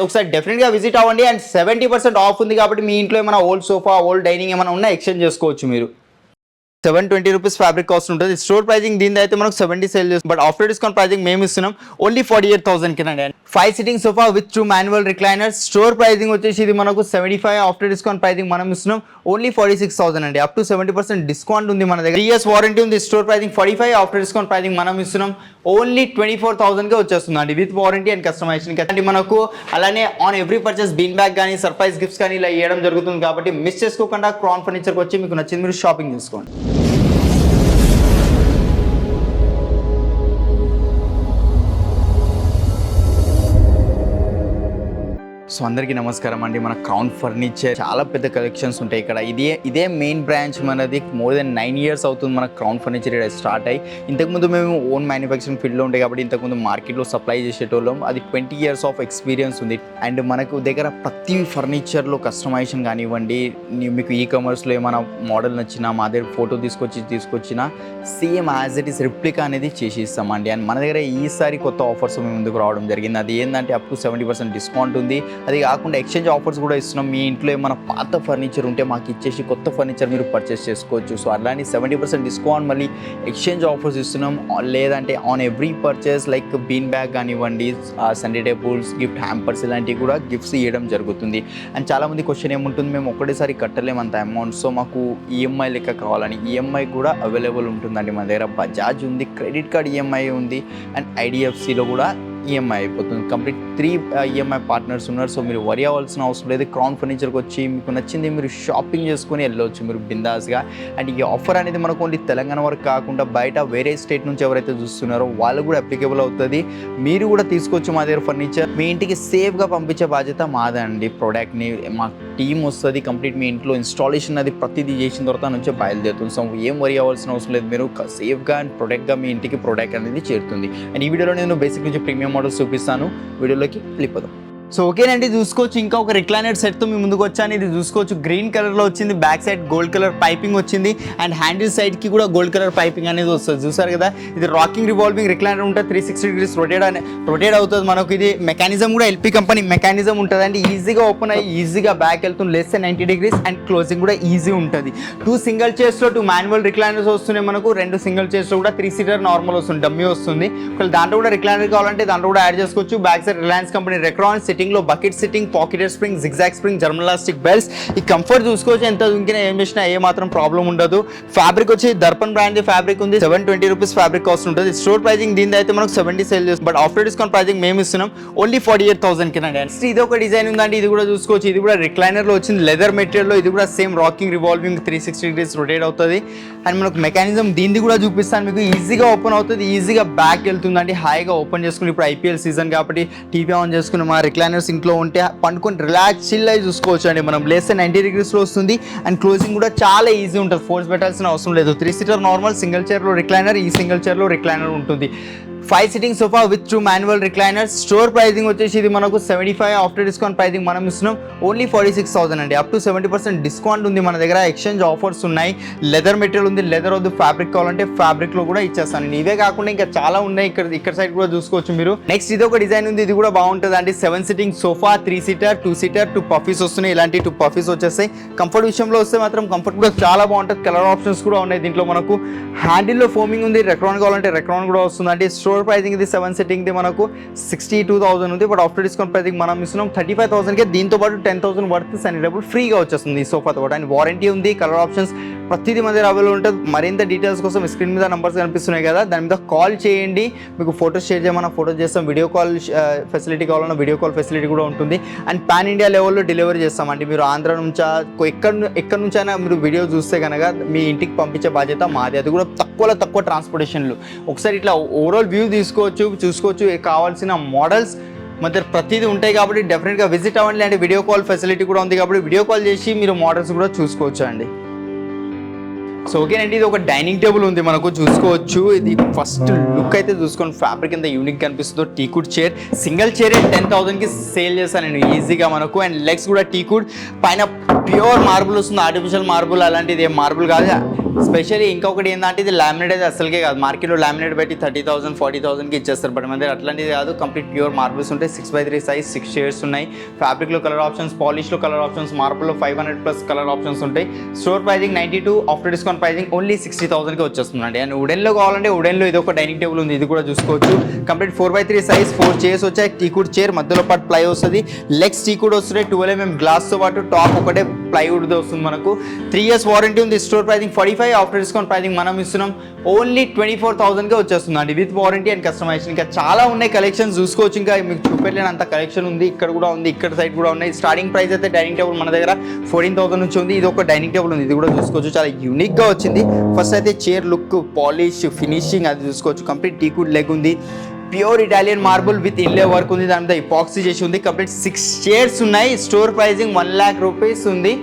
ఒకసారి డెఫినెట్గా విజిట్ అవ్వండి. అండ్ 70% ఆఫ్ ఉంది కాబట్టి మీ ఇంట్లో ఏమైనా ఓల్డ్ సోఫా, ఓల్డ్ డైనింగ్ ఏమైనా ఉన్నా ఎక్స్చేంజ్ చేసుకోవచ్చు మీరు. 720 రూపీస్ ఫ్యాబ్రిక్ కాస్ట్ ఉంటుంది. స్టోర్ ప్రైజింగ్ దీని అయితే మనకు 70 సేల్ చేస్తుంది. బట్ ఆఫ్టర్ డిస్కౌంట్ ప్రైజింగ్ మేము ఇస్తున్నాం ఓన్లీ 48,000 కినండి. 5 sitting sofa with 2 manual recliners. Store pricing వచ్చేసి ఇది మనకు 75. ఆఫ్టర్ డిస్కౌంట్ ప్రైజింగ్ మనం ఇస్తున్నాం ఓన్లీ 46,000 అండి. అప్ టు 70% డిస్కౌంట్ ఉంది మన దగ్గర. 3 years వారంటీ ఉంది. Store pricing 45. After discount pricing మనం ఇస్తున్నాం ఓన్లీ 24,000కే వచ్చేస్తుంది అండి విత్ వారంటీ అండ్ కస్టమైజేషన్. అంటే మనకు అలానే on every purchase bean bag కానీ సర్ప్రైజ్ గిఫ్ట్స్ కానీ ఇలా ఇవ్వడం జరుగుతుంది కాబట్టి మిస్ చేసుకోకుండా క్రాన్ ఫర్నిచర్కి వచ్చి మీకు నచ్చింది మీరు షాపింగ్ చేసుకోండి. సో అందరికీ నమస్కారం అండి. మన క్రౌన్ ఫర్నిచర్ చాలా పెద్ద కలెక్షన్స్ ఉంటాయి ఇక్కడ. ఇదే మెయిన్ బ్రాంచ్ మనది. మోర్ దెన్ 9 years అవుతుంది మన క్రౌన్ ఫర్నిచర్ ఇక్కడ స్టార్ట్ అయ్యి. ఇంతకుముందు మేము ఓన్ మ్యానుఫ్యాక్చరింగ్ ఫీల్డ్లో ఉంటాయి కాబట్టి ఇంతకుముందు మార్కెట్లో సప్లై చేసేటోళ్ళం. అది 20 years ఆఫ్ ఎక్స్పీరియన్స్ ఉంది. అండ్ మనకు దగ్గర ప్రతి ఫర్నిచర్లో కస్టమైజేషన్ కానివ్వండి, మీకు ఈ కామర్స్లో ఏమైనా మోడల్ నచ్చినా మా దగ్గర ఫోటో తీసుకొచ్చినా same as it is replica అనేది చేసి ఇస్తామండి. అండ్ మన దగ్గర ఈసారి కొత్త ఆఫర్స్ మేము ముందుకు రావడం జరిగింది. అది ఏంటంటే అప్ టు 70% డిస్కౌంట్ ఉంది. అది కాకుండా ఎక్స్చేంజ్ ఆఫర్స్ కూడా ఇస్తున్నాం. మీ ఇంట్లో ఏమైనా పాత ఫర్నిచర్ ఉంటే మాకు ఇచ్చేసి కొత్త ఫర్నిచర్ మీరు పర్చేస్ చేసుకోవచ్చు. సో అలాంటి 70% డిస్కౌంట్ మళ్ళీ ఎక్స్చేంజ్ ఆఫర్స్ ఇస్తున్నాం. లేదంటే on every purchase like bean bag కానివ్వండి, సండే టేబుల్స్, గిఫ్ట్ హ్యాంపర్స్ ఇలాంటివి కూడా గిఫ్ట్స్ ఇవ్వడం జరుగుతుంది. అండ్ చాలామంది క్వశ్చన్ ఏముంటుంది, మేము ఒకటేసారి కట్టలేము అంత అమౌంట్, సో మాకు ఈఎంఐ లెక్క కావాలని. ఈఎంఐ కూడా అవైలబుల్ ఉంటుందండి మన దగ్గర. బజాజ్ ఉంది, క్రెడిట్ కార్డ్ ఈఎంఐ ఉంది, అండ్ ఐడిఎఫ్సిలో కూడా ఈఎంఐ అయిపోతుంది. కంప్లీట్ 3 ఈఎంఐ పార్ట్నర్స్ ఉన్నారు. సో మీరు వరి అవ్వాల్సిన అవసరం లేదు. క్రౌన్ ఫర్నిచర్కి వచ్చి మీకు నచ్చింది మీరు షాపింగ్ చేసుకొని వెళ్ళవచ్చు మీరు బిందాస్గా. అండ్ ఈ ఆఫర్ అనేది మనకు ఓన్లీ తెలంగాణ వరకు కాకుండా బయట వేరే స్టేట్ నుంచి ఎవరైతే చూస్తున్నారో వాళ్ళు కూడా అప్లికేబుల్ అవుతుంది. మీరు కూడా తీసుకోవచ్చు మా దగ్గర ఫర్నిచర్. మీ ఇంటికి సేఫ్గా పంపించే బాధ్యత మాదే అండి. ప్రోడక్ట్ని మా టీమ్ వస్తుంది కంప్లీట్. మీ ఇంట్లో ఇన్స్టాలేషన్ అది ప్రతిదీ చేసిన తర్వాత నుంచి బయలుదేరుతుంది. సో ఏం వరి అవ్వాల్సిన అవసరం లేదు. మీరు సేఫ్గా అండ్ ప్రొడక్ట్గా మీ ఇంటికి ప్రోడక్ట్ అనేది చేరుతుంది. అండ్ ఈ వీడియోలో నేను బేసిక్ నుంచి ప్రీమియం మోడల్స్ చూపిస్తాను. వీడియోలోకి వెళ్ళిపోదాం. సో ఓకేనండి, చూసుకోవచ్చు ఇంకా ఒక రిక్లైనర్ సెట్తో మీ ముందుకు వచ్చాను. ఇది చూసుకోవచ్చు గ్రీన్ కలర్లో వచ్చింది. Back side gold colour piping వచ్చింది. అండ్ హ్యాండిల్ సైడ్కి కూడా గోల్డ్ కలర్ పైపింగ్ అనేది వస్తుంది. చూసారు కదా, ఇది రాకింగ్ రివాల్వింగ్ రిక్లైనర్ ఉంటుంది. 360 degrees రొటేట్ అవుతుంది మనకు. ఇది మెకానిజం కూడా ఎల్పి కంపెనీ మెకానిజం ఉంటుంది అండి. ఈజీగా ఓపెన్ అయ్యి ఈజీగా బ్యాక్ వెళ్తుంది. Less than 90 degrees and closing కూడా ఈజీ ఉంటుంది. 2 సింగిల్ చైర్స్లో 2 మాన్యువల్ రిక్లైనర్స్ వస్తున్నాయి మనకు. 2 సింగిల్ చైర్స్లో కూడా 3-seater నార్మల్ వస్తుంది, డమ్మీ వస్తుంది. ఒకవేళ దాంట్లో కూడా రిక్లైనర్ కావాలంటే దాంట్లో కూడా యాడ్ చేసుకోవచ్చు. బ్యాక్ సైడ్ రిలయన్స్ కంపెనీ రెక్రాన్ సిట్టింగ్లో bucket sitting, pocketed spring, zigzag spring, German elastic belts. ఈ కంఫర్ట్ చూసుకోవచ్చు. ఎంత దుంకినా ఏం చేసినా ఏ మాత్రం ప్రాబ్లం ఉండదు. ఫ్యాబ్రిక్ వచ్చి దర్పన్ బ్రాండ్ ఫ్యాబ్రిక్ ఉంది. 720 రూపీస్ ఫ్యాబ్రిక్ కాస్ట్ ఉంటుంది. స్టోర్ ప్రైజింగ్ దీని అయితే మనకు 70 సేల్ చేస్తుంది. బట్ ఆఫ్టర్ డిస్కౌంట్ ప్రైజింగ్ మేము ఇస్తున్నాం ఓన్లీ 48,000 కినండి. నెక్స్ట్ ఇది ఒక డిజైన్ ఉందండి. ఇది కూడా చూసుకోవచ్చు. ఇది కూడా రిక్లైనర్ లో వచ్చింది, లెదర్ మెటీరియల్ లో. ఇది కూడా same rocking revolving 360 degrees rotate అవుతుంది. అండ్ మనకు మెకానిజం దీన్ని కూడా చూపిస్తాను మీకు. ఈజీగా ఓపెన్ అవుతుంది, ఈజీగా బ్యాక్ వెళ్తుందండి. హాయిగా ఓపెన్ చేసుకుని ఇప్పుడు ఐపీఎల్ సీజన్ కాబట్టి టీవీ ఆన్ చేసుకుని మా రిక్లైనర్స్ ఇంట్లో ఉంటే పండుకొని రిలాక్స్ చిల్ అయి చూసుకోవచ్చు అండి. మనం లెస్ 90 degrees వస్తుంది. అండ్ క్లోజింగ్ కూడా చాలా ఈజీ ఉంటుంది. ఫోర్స్ పెట్టాల్సిన అవసరం లేదు. 3-seater నార్మల్, సింగిల్ చైర్లో రిక్లైనర్, ఈ సింగిల్ చైర్లో రిక్లైనర్ ఉంటుంది. 5 sitting sofa with 2 manual recliners. Store pricing వచ్చేసి ఇది మనకు 75. ఆఫ్టర్ డిస్కౌంట్ ప్రైజింగ్ మనం ఇస్తున్నాం ఓన్లీ 46,000 అండి. అప్ టు 70% డిస్కౌంట్ ఉంది మన దగ్గర. ఎక్స్చేంజ్ ఆఫర్స్ ఉన్నాయి. లెదర్ మెటీరియల్ ఉంది. లెదర్ వద్దు ఫ్యాబ్రిక్ కావాలంటే ఫ్యాబ్రిక్ లో కూడా ఇచ్చేస్తాను. ఇవే కాకుండా ఇంకా చాలా ఉన్నాయి. ఇక్కడ సైడ్ కూడా చూసుకోవచ్చు మీరు. నెక్స్ట్ ఇది ఒక డిజైన్ ఉంది. ఇది కూడా బాగుంటుంది అండి. 7 sitting sofa, 3-seater, 2-seater, 2 puffies వస్తున్నాయి. ఇలాంటి 2 పఫీస్ వచ్చేస్తాయి. కంఫర్ట్ విషయంలో వస్తే మాత్రం కంఫర్ట్ కూడా చాలా బాగుంటుంది. కలర్ ఆప్షన్స్ కూడా ఉన్నాయి దీంట్లో మనకు. హ్యాండిల్లో ఫోమింగ్ ఉంది. రెక్రాన్ కావాలంటే రెక్రాన్ కూడా వస్తుంది అండి. స్టోర్ ప్రైజింగ్ ఇది 7 సిట్టింగ్ ది మనకు 62,000 ఉంది. బట్ ఆఫ్టర్ డిస్కౌంట్ ప్రైజింగ్ మనం ఇస్తున్నాం 35,000కే. దీంతో పాటు 10,000 వర్త్ సండే టేబుల్ ఫ్రీగా వచ్చేస్తుంది ఈ సోఫాతో పాటు. అండ్ వారంటీ ఉంది. కలర్ ఆప్షన్స్ ప్రతిదీ మన దగ్గర అవైలబుల్ ఉంటుంది. మరింత డీటెయిల్స్ కోసం స్క్రీన్ మీద నంబర్స్ కనిపిస్తున్నాయి కదా, దాని మీద కాల్ చేయండి. మీకు ఫోటోస్ షేర్ చేయమన్నా ఫోటోస్ చేస్తాం. వీడియో కాల్ ఫెసిలిటీ కావాలన్నా వీడియో కాల్ ఫెసిలిటీ కూడా ఉంటుంది. అండ్ పాన్ ఇండియా లెవెల్లో డెలివరీ చేస్తామండి. మీరు ఆంధ్ర నుంచా ఎక్కడి నుంచైనా మీరు వీడియో చూస్తే కనుక మీ ఇంటికి పంపించే బాధ్యత మాది. అది కూడా తక్కువ ట్రాన్స్పోర్టేషన్లు. ఒకసారి ఇట్లా ఓవరాల్ వ్యూ చూసుకోవచ్చు. కావాల్సిన మోడల్స్ మన ప్రతిదీ ఉంటాయి కాబట్టి డెఫినెట్గా విజిట్ అవ్వండి. అంటే వీడియో కాల్ ఫెసిలిటీ కూడా ఉంది కాబట్టి వీడియో కాల్ చేసి మీరు మోడల్స్ కూడా చూసుకోవచ్చు అండి. సో ఓకేనండి, ఇది ఒక డైనింగ్ టేబుల్ ఉంది మనకు. చూసుకోవచ్చు. ఇది ఫస్ట్ లుక్ అయితే చూసుకోండి. ఫ్యాబ్రిక్ ఎంత యూనిక్ కనిపిస్తుందో. టీకుడ్ చైర్, సింగిల్ చైర్ 10,000కి సేల్ చేస్తాను నేను ఈజీగా మనకు. అండ్ లెగ్స్ కూడా టీకుడ్, పైన ప్యూర్ మార్బుల్ వస్తుంది. ఆర్టిఫిషియల్ మార్బుల్ అలాంటిది ఏం మార్బుల్ కాదు. స్పెషల్లీ ఇంకొకటి ఏంటంటే ఇది లామినేట్ అయితే అసలుకే కాదు, మార్కెట్లో లామినేట్ పెట్టి 30,000 40,000కి ఇచ్చేస్తారు. బట్ మన దగ్గర అట్లాంటిది కాదు, కంప్లీట్ ప్యూర్ మార్బుల్స్ ఉంటాయి. 6x3 సైజ్ 6 షేడ్స్ ఉన్నాయి. ఫ్యాబ్రిక్లో కలర్ ఆప్షన్స్, పాలిష్లో కలర్ ఆప్షన్స్, మార్బుల్లో 500+ కలర్ ఆప్షన్స్ ఉంటాయి. Store pricing 92, after discount pricing only 60,000కి వచ్చేస్తుందండి. అండ్ వుడెన్లో కావాలంటే వుడెన్లో ఇది ఒక డైనింగ్ టేబుల్ ఉంది, ఇది కూడా చూసుకోవచ్చు. కంప్లీట్ 4x3 సైజ్ 4 చైర్స్ వచ్చాయి. టీకుడ్ చైర్ మధ్యలో పాటు ప్లై వస్తుంది, లెగ్స్ టీకుడ్ వస్తున్నాయి. 12 mm గ్లాస్తో పాటు టాప్ ఒకటే ప్లైవుడ్తో వస్తుంది. మనకు 3 years వారంటీ ఉంది. Store pricing 45, after discount pricing మనం ఇస్తున్నాం ఓన్లీ 24,000కే వచ్చేస్తుంది అండి, విత్ వారంటీ అండ్ కస్టమైజేషన్. ఇంకా చాలా ఉన్నాయి కలెక్షన్స్ చూసుకోవచ్చు. ఇంకా మీకు చూపెట్టలేనంత కలెక్షన్ ఉంది. ఇక్కడ కూడా ఉంది, ఇక్కడ సైడ్ కూడా ఉన్నాయి. స్టార్టింగ్ ప్రైస్ అయితే డైనింగ్ టేబుల్ మన దగ్గర 14,000 నుంచి ఉంది. ఇది ఒక డైనింగ్ టేబుల్ ఉంది, ఇది కూడా చూసుకోవచ్చు. చాలా యూనిక్గా వచ్చింది. ఫస్ట్ అయితే చైర్ లుక్, పాలిష్, ఫినిషింగ్ అది చూసుకోవచ్చు. కంప్లీట్ టీకుడ్ లెగ్ ఉంది, pure Italian marble with inlay work ఉంది, దాని మీద ఇపాక్సీ చేసి ఉంది. కంప్లీట్ 6 చైర్స్ ఉన్నాయి. స్టోర్ ప్రైజింగ్ 1 lakh rupees ఉంది.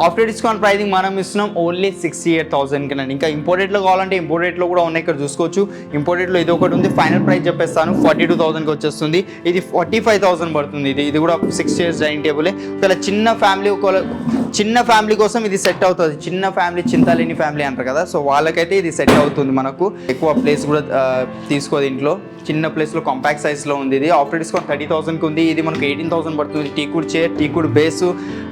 ఆఫ్టర్ డిస్కౌంట్ ప్రైజింగ్ మనం ఇస్తున్నాం ఓన్లీ 68,000కి అండి. ఇంకా ఇంపోర్టెడ్లో కావాలంటే ఇంపోర్టెడ్లో కూడా ఉన్నాయి, ఇక్కడ చూసుకోవచ్చు. ఇంపోర్టెడ్లో ఇది ఒకటి ఉంది, ఫైనల్ ప్రైస్ చెప్పేస్తాను 42,000కి వచ్చేస్తుంది. ఇది 45,000 పడుతుంది. ఇది కూడా 6 chairs డైనింగ్ టేబులే. ఒకవేళ చిన్న ఫ్యామిలీ కోసం ఇది సెట్ అవుతుంది. చిన్న ఫ్యామిలీ, చింతలేని ఫ్యామిలీ అంటారు కదా, సో వాళ్ళకైతే ఇది సెట్ అవుతుంది. మనకు ఎక్కువ ప్లేస్ కూడా తీసుకోదు ఇంట్లో, చిన్న ప్లేస్లో కాంపాక్ట్ సైజ్లో ఉంది. ఇది ఆఫ్టర్ డిస్కౌంట్ 30,000కి ఉంది. ఇది మనకు 18,000 పడుతుంది. టీకుడ్ చైర్, టీకుడ్ బేస్.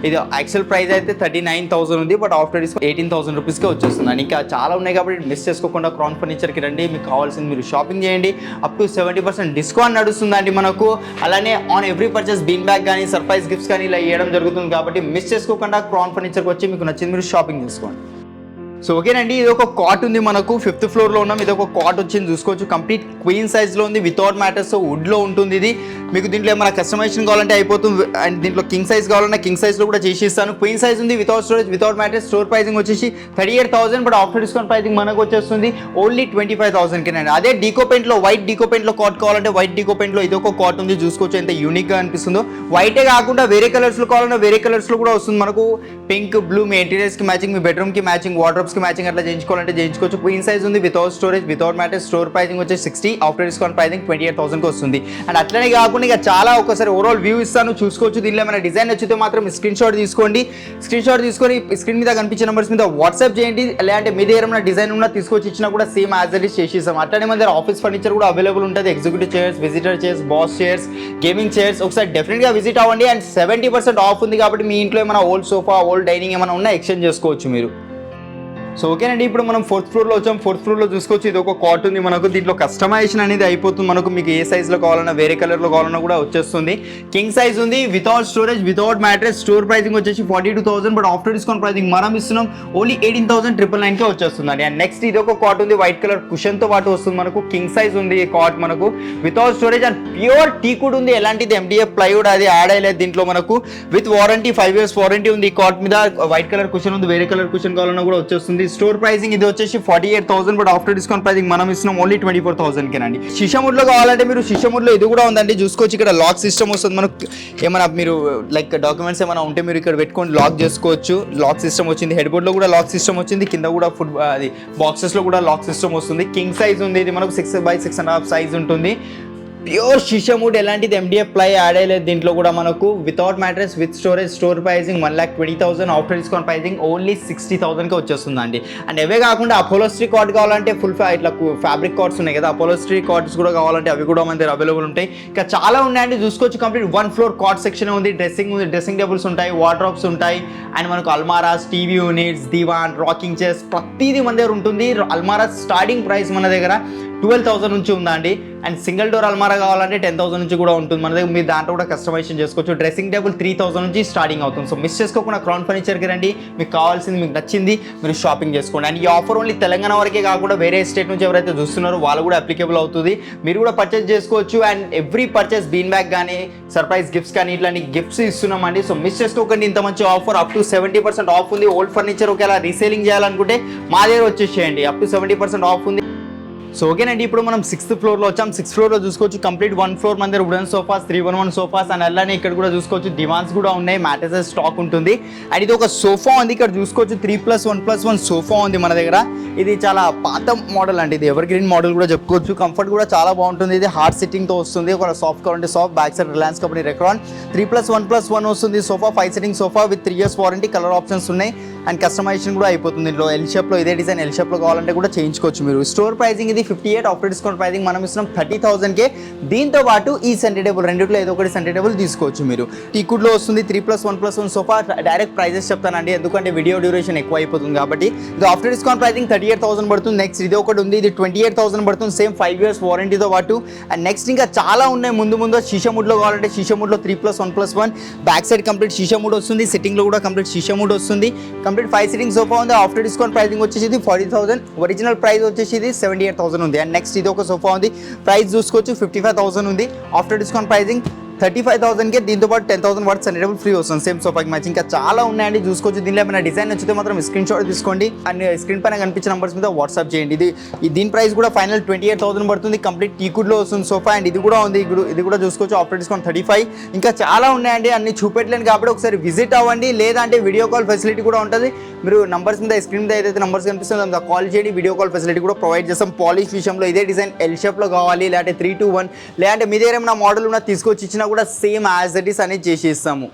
ఇది యాక్చువల్ ప్రైస్ అయితే 39,000 ఉంది, బట్ ఆఫ్టర్ డిస్కౌంట్ 18,000 రూపీస్కే వచ్చేస్తుంది. ఇంకా చాలా ఉన్నాయి కాబట్టి మిస్ చేసుకోకుండా క్రౌన్ ఫర్నిచర్కి రండి. మీకు కావాల్సింది మీరు షాపింగ్ చేయండి. అప్ టు 70% డిస్కౌంట్ నడుస్తుందండి మనకు. అలానే on every purchase bean bag కానీ, సర్ప్రైజ్ గిఫ్ట్స్ కానీ ఇలా ఇవ్వడం జరుగుతుంది. కాబట్టి మిస్ చేసుకోకుండా క్రౌన్ ఫర్నిచర్కి వచ్చి మీకు నచ్చింది మీరు షాపింగ్ చేసుకోండి. సో ఓకేనండి, ఇది ఒక కాట్ ఉంది మనకు, 5th ఫ్లోర్లో ఉన్నాం. ఇది ఒక కాట్ వచ్చింది చూసుకోవచ్చు. కంప్లీట్ క్వీన్ సైజ్లో ఉంది, వితౌట్ మ్యాటర్స్, వుడ్లో ఉంటుంది. ఇది మీకు దీంట్లో ఏమైనా కస్టమైజేషన్ కావాలంటే అయిపోతుంది. అండ్ దీంట్లో కింగ్ సైజ్ కావాలన్నా కింగ్ సైజ్లో కూడా చేసి ఇస్తాను. క్వీన్ సైజ్ ఉంది, without storage, without mattress. Store pricing వచ్చేసి 38,000, బట్ ఆఫ్టర్ డిస్కౌంట్ ప్రైజింగ్ మనకు వచ్చేస్తుంది ఓన్లీ 25,000కి అండి. అదే డీకో పెయింట్లో, వైట్ డీకో పెయింట్లో కాట్ కావాలంటే వైట్ డీకో పెయింట్లో ఇది ఒక కాట్ ఉంది చూసుకోవచ్చు. ఎంత యూనిక్గా అనిపిస్తుందో. వైటే కాకుండా వేరే కలర్స్లో కావాలన్నా వేరే కలర్స్లో కూడా వస్తుంది మనకు. పింక్, బ్లూ మీ ఇంటీరియర్స్కి మ్యాచింగ్, మీ బెడ్రూమ్కి మ్యాచింగ్, వార్డ్రోబ్స్కి మ్యాచింగ్ అట్లా చేయించుకోవాలంటే చేయించుకోవచ్చు. క్వీన్ సైజ్ ఉంది, without storage, without mattress. Store pricing వచ్చేసి 60, ఆఫ్టర్ డిస్కౌంట్ ప్రైజింగ్ 28,000కి వస్తుంది. అండ్ అట్లనే కాకుండా ఇక చాలా ఒకసారి ఓవరాల్ వ్యూ ఇస్తాను చూసుకోవచ్చు. దీనిలో ఏమైనా డిజైన్ వచ్చితే మాత్రం స్క్రీన్ షాట్ తీసుకోండి. స్క్రీన్ షాట్ తీసుకొని స్క్రీన్ మీద కనిపించే నెంబర్స్ మీద వాట్సాప్ చేయండి. లేదంటే మీ దగ్గర ఏమైనా డిజైన్ ఉన్నా తీసుకొచ్చి ఇచ్చినా కూడా సేమ్ యాజ్ ఇట్ ఈస్ చేసి ఇస్తాం. అట్లనే మన దగ్గర ఆఫీస్ ఫర్నిచర్ కూడా అవైలబుల్ ఉంటుంది. Executive chairs, visitor chairs, boss chairs, gaming chairs. ఒకసారి డెఫినెట్గా విజిట్ అవ్వండి. అండ్ 70% ఆఫ్ ఉంది కాబట్టి మీ ఇంట్లో ఏమైనా ఓల్డ్ సోఫా, ఓల్డ్ డైనింగ్ ఏమైనా ఉన్నా ఎక్స్చేంజ్ చేసుకోవచ్చు మీరు. సో ఓకేనండి, ఇప్పుడు మనం 4th ఫ్లోర్లో వచ్చాం. 4th ఫ్లోర్లో చూసుకోవచ్చు. ఇది ఒక కాట్ ఉంది మనకు. దీంట్లో కస్టమైజేషన్ అనేది అయిపోతుంది మనకు. మీకు ఏ సైజ్లో కావాలన్నా, వేరే కలర్లో కావాలన్నా కూడా వచ్చేస్తుంది. కింగ్ సైజ్ ఉంది, without storage, without mattress. Store pricing వచ్చేసి 42,000, బట్ ఆఫ్టర్ డిస్కౌంట్ ప్రైజింగ్ మనం ఇస్తున్నాం ఓన్లీ 18,999కే వచ్చేస్తుందండి. అండ్ నెక్స్ట్ ఇది ఒక కాట్ ఉంది, వైట్ కలర్ కుషన్తో పాటు వస్తుంది మనకు. కింగ్ సైజ్ ఉంది ఈ కాట్ మనకు, వితౌట్ స్టోరేజ్. అండ్ ప్యూర్ టీకుడ్ ఉంది, ఎలాంటిది MDF ప్లైవుడ్ అది యాడ్ అయ్యలేదు దీంట్లో మనకు. విత్ వారంటీ 5 years వారంటీ ఉంది ఈ కాట్ మీద. వైట్ కలర్ కుషన్ ఉంది, వేరే కలర్ కుషన్ కావాలన్నా కూడా వచ్చేస్తుంది. స్టోర్ ప్రైజింగ్ ఇది వచ్చేసి 48,000, బట్ ఆఫ్టర్ డిస్కౌంట్ ప్రైజింగ్ మనం ఇస్తున్నాం ఓన్లీ 24,000కేనండి. షిషముడ్లో కావాలంటే మీరు షిషముడ్లో ఇది కూడా ఉందండి చూసుకోవచ్చు. ఇక్కడ లాక్ సిస్టమ్ వస్తుంది మనకు. ఏమైనా మీరు లైక్ డాక్యుమెంట్స్ ఏమైనా ఉంటే మీరు ఇక్కడ పెట్టుకొని లాక్ చేసుకోవచ్చు. లాక్ సిస్టమ్ వచ్చింది. హెడ్ బోర్డ్లో కూడా లాక్ సిస్టమ్ వచ్చింది. కింద కూడా అది బాక్సెస్లో కూడా లాక్ సిస్టమ్ వస్తుంది. కింగ్ సైజ్ ఉంది, ఇది మనకు 6x6.5 సైజ్ ఉంటుంది. ప్యూర్ షిషముడ్, ఎలాంటిది MDF ప్లై యాడ్ అయ్యలేదు దీంట్లో కూడా మనకు. Without mattress, with storage. Store pricing 1,20,000, after discount pricing only 60,000కి వచ్చేస్తుందండి. అండ్ అవే కాకుండా అపోలోస్ట్రీ కాట్ కావాలంటే ఫుల్ ఇట్లా ఫ్యాబ్రిక్ కాట్స్ ఉన్నాయి కదా, అపోలోస్ట్రీ కాట్స్ కూడా కావాలంటే అవి కూడా మన దగ్గర అవైలబుల్ ఉంటాయి. ఇంకా చాలా ఉన్నాయండి చూసుకోవచ్చు. కంప్లీట్ 1 floor కాట్ సెక్షన్ ఉంది. డ్రెస్సింగ్ టేబుల్స్ ఉంటాయి, వార్డ్రోబ్స్ ఉంటాయి. అండ్ మనకు అల్మారాస్, టీవీ యూనిట్స్, దివాన్, రాకింగ్ చైర్స్ ప్రతిదీ మన దగ్గర ఉంటుంది. అల్మారాస్ స్టార్టింగ్ ప్రైస్ మన దగ్గర 12,000 నుంచి ఉందండి. అండ్ సింగిల్ డోర్ అల్మారా కావాలంటే 10,000 నుంచి కూడా ఉంటుంది మన దగ్గర. మీరు దాంట్లో కూడా కస్టమైజేషన్ చేసుకోవచ్చు. డ్రెస్సింగ్ టేబుల్ 3,000 నుంచి స్టార్టింగ్ అవుతుంది. సో మిస్ చేసుకోకుండా క్రౌన్ ఫర్నిచర్కి రండి. మీకు కావాల్సింది, మీకు నచ్చింది మీరు షాపింగ్ చేసుకోండి. అండ్ ఈ ఆఫర్ ఓన్లీ తెలంగాణ వరకే కాకుండా వేరే స్టేట్ నుంచి ఎవరైతే చూస్తున్నారో వాళ్ళు కూడా అప్లికేబుల్ అవుతుంది. మీరు కూడా పర్చేస్ చేసుకోవచ్చు. And every purchase bean bag కానీ, సర్ప్రైజ్ గిఫ్ట్స్ కానీ ఇట్లాంటి గిఫ్ట్స్ ఇస్తున్నామండి. సో మిస్ చేసుకోకండి ఇంత మంచి ఆఫర్. అప్ టు 70% ఆఫ్ ఉంది. ఓల్డ్ ఫర్నిచర్ ఒకవేళ రీసేలింగ్ చేయాలనుకుంటే మా దగ్గర వచ్చేసేయండి. అప్ టు 70% ఆఫ్ ఉంది. సో ఓకేనండి, ఇప్పుడు మనం 6th ఫ్లోర్లో వచ్చాం. 6th ఫ్లోర్లో చూసుకోవచ్చు. కంప్లీట్ 1 floor మన దగ్గర వుడెన్ సోఫాస్, 311 సోఫాస్. అండ్ అలానే ఇక్కడ కూడా చూసుకోవచ్చు దివాన్స్ కూడా ఉన్నాయి. మ్యాట్రెసెస్ స్టాక్ ఉంటుంది. అండ్ ఇది ఒక సోఫా ఉంది, ఇక్కడ చూసుకోవచ్చు. 3+1+1 సోఫా ఉంది మన దగ్గర. ఇది చాలా పాత మోడల్ అండి, ఇది ఎవర్ గ్రీన్ మోడల్ కూడా చెప్పుకోవచ్చు. కంఫర్ట్ కూడా చాలా బాగుంటుంది. ఇది హార్డ్ సిట్టింగ్తో వస్తుంది. ఒక సాఫ్ట్ కావాలంటే soft, back side Reliance company Recron. 3+1+1 వస్తుంది sofa. 5 sitting sofa with 3 years warranty. Colour options ఉన్నాయి. అండ్ కస్టమైజేషన్ కూడా అయిపోతుంది. దీంట్లో ఎల్ షేప్లో ఇదే డిజైన్ ఎల్ షేప్లో కావాలంటే కూడా చేయించుకోవచ్చు మీరు. స్టోర్ ప్రైసింగ్ ఇది 58, ఆఫ్టర్ డిస్కౌంట్ ప్రైసింగ్ మనం ఇస్తున్నాం 30,000కే. దీంతో పాటు ఈ సెంటర్ టేబుల్ రెండిట్లో ఏదో ఒకటి సెంటర్ టేబుల్ తీసుకోవచ్చు మీరు. టీకుడ్లో వస్తుంది 3+1+1 సోఫా. డైరెక్ట్ ప్రైజెస్ చెప్తానండి ఎందుకంటే వీడియో డ్యూరేషన్ ఎక్కువ అయిపోతుంది కాబట్టి. ఇది ఆఫ్టర్ డిస్కౌంట్ ప్రైసింగ్ 38,000 పడుతుంది. నెక్స్ట్ ఇది ఒకటి ఉంది, ఇది 28,000 పడుతుంది, సేమ్ 5 years వారంటీతో పాటు. అండ్ నెక్స్ట్ ఇంకా చాలా ఉన్నాయి ముందు షీషముడ్లో కావాలంటే షీషముడ్లో 3+1+1 బ్యాక్ సైడ్ కంప్లీట్ షీషముడ్ వస్తుంది. సిట్టింగ్లో కూడా కంప్లీట్ షీషముడ్ వస్తుంది. కంప్లీట్ 5 సీటింగ్ సోఫా ఉంది. ఆఫ్టర్ డిస్కౌంట్ ప్రైసింగ్ వచ్చేసి 40,000, ఒరిజినల్ ప్రైస్ వచ్చేసి 78,000 ఉంది. అండ్ నెక్స్ట్ ఇది ఒక సోఫా ఉంది, ప్రైస్ చూసుకోవచ్చు 55,000 ఉంది. ఆఫ్టర్ డిస్కౌంట్ ప్రైసింగ్ 35,000కే. దీంతో పాటు 10,000 వాట్స్ సెంటర్ టేబుల్ ఫ్రీ వస్తుంది సేమ్ సోఫాకి మ్యాచ్. ఇంకా చాలా ఉన్నాయండి చూసుకోవచ్చు. దీనిలో ఏమైనా డిజైన్ నచ్చితే మాత్రం స్క్రీన్ షాట్ తీసుకోండి అండ్ స్క్రీన్ పైన కనిపించే నంబర్స్ మీద వాట్సాప్ చేయండి. దీని ప్రైస్ కూడా ఫైనల్ 28,000 పడుతుంది. కంప్లీట్ టీకుడ్లో వస్తుంది సోఫా. అండ్ ఇది కూడా ఉంది, ఇది కూడా చూసుకోవచ్చు. After discount 35. ఇంకా చాలా ఉన్నాయండి, అన్ని చూపెట్టలేను కాబట్టి ఒకసారి విజిట్ అవ్వండి, లేదా అంటే వీడియో కాల్ ఫెసిలిటీ కూడా ఉంటుంది. మీరు నంబర్స్ మీద స్క్రీన్ మీద ఏదైతే నంబర్స్ కనిపిస్తుందో అంత కాల్ చేయండి, వీడియో కాల్ ఫెసిలిటీ కూడా ప్రొవైడ్ చేస్తాం. పాలిష్ విషయంలో ఇదే డిజైన్ ఎల్ షేప్లో కావాలి, లేదంటే 3-2-1, లేదంటే మీ దగ్గర ఏమైనా మోడల్ ఉన్నా తీసుకొచ్చి ఇచ్చినా కూడా సేమ్ యాజ్ ఇట్ ఈస్ అనేది చేసి ఇస్తాము.